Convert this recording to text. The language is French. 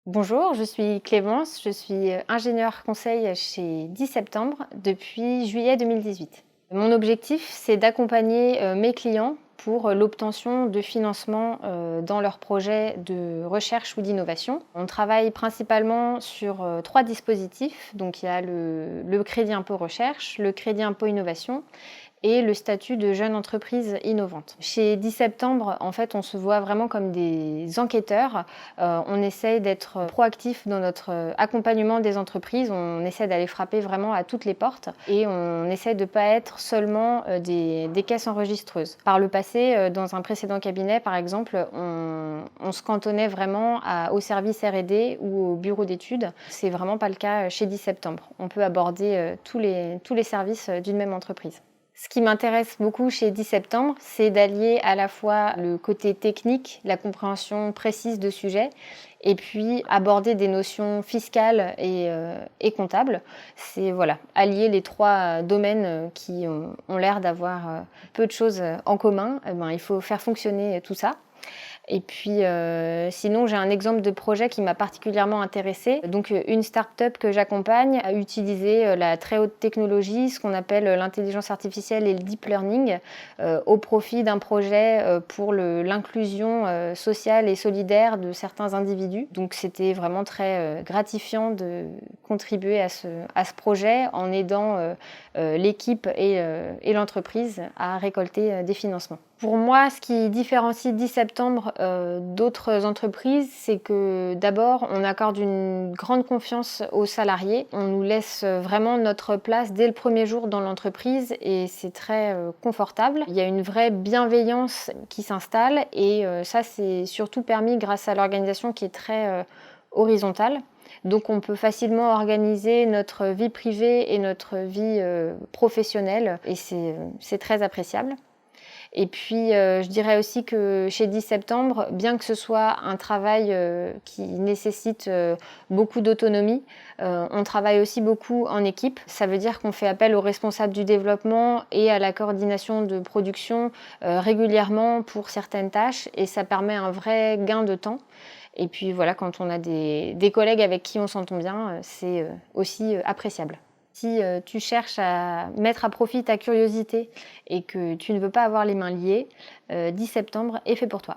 Bonjour, je suis Clémence, je suis ingénieure conseil chez 10 septembre depuis juillet 2018. Mon objectif, c'est d'accompagner mes clients pour l'obtention de financement dans leurs projets de recherche ou d'innovation. On travaille principalement sur trois dispositifs. Donc il y a le crédit impôt recherche, le crédit impôt innovation et le statut de jeune entreprise innovante. Chez 10 septembre, en fait, on se voit vraiment comme des enquêteurs. On essaye d'être proactif dans notre accompagnement des entreprises. On essaie d'aller frapper vraiment à toutes les portes et on essaie de ne pas être seulement des caisses enregistreuses. Par le passé, dans un précédent cabinet, par exemple, on se cantonnait vraiment au service R&D ou au bureau d'études. C'est vraiment pas le cas chez 10 septembre. On peut aborder tous les services d'une même entreprise. Ce qui m'intéresse beaucoup chez 10 septembre, c'est d'allier à la fois le côté technique, la compréhension précise de sujets, et puis aborder des notions fiscales et comptables. C'est allier les trois domaines qui ont l'air d'avoir peu de choses en commun. Il faut faire fonctionner tout ça. Et puis sinon, j'ai un exemple de projet qui m'a particulièrement intéressée. Donc une start-up que j'accompagne a utilisé la très haute technologie, ce qu'on appelle l'intelligence artificielle et le deep learning, au profit d'un projet pour l'inclusion sociale et solidaire de certains individus. Donc c'était vraiment très gratifiant de contribuer à ce projet en aidant l'équipe et l'entreprise à récolter des financements. Pour moi, ce qui différencie 10 septembre d'autres entreprises, c'est que d'abord, on accorde une grande confiance aux salariés. On nous laisse vraiment notre place dès le premier jour dans l'entreprise et c'est très confortable. Il y a une vraie bienveillance qui s'installe et ça, c'est surtout permis grâce à l'organisation qui est très horizontale. Donc on peut facilement organiser notre vie privée et notre vie professionnelle et c'est très appréciable. Et puis, je dirais aussi que chez 10 septembre, bien que ce soit un travail qui nécessite beaucoup d'autonomie, on travaille aussi beaucoup en équipe. Ça veut dire qu'on fait appel aux responsables du développement et à la coordination de production régulièrement pour certaines tâches et ça permet un vrai gain de temps. Et puis voilà, quand on a des collègues avec qui on s'entend bien, c'est aussi appréciable. Si tu cherches à mettre à profit ta curiosité et que tu ne veux pas avoir les mains liées, 10 septembre est fait pour toi.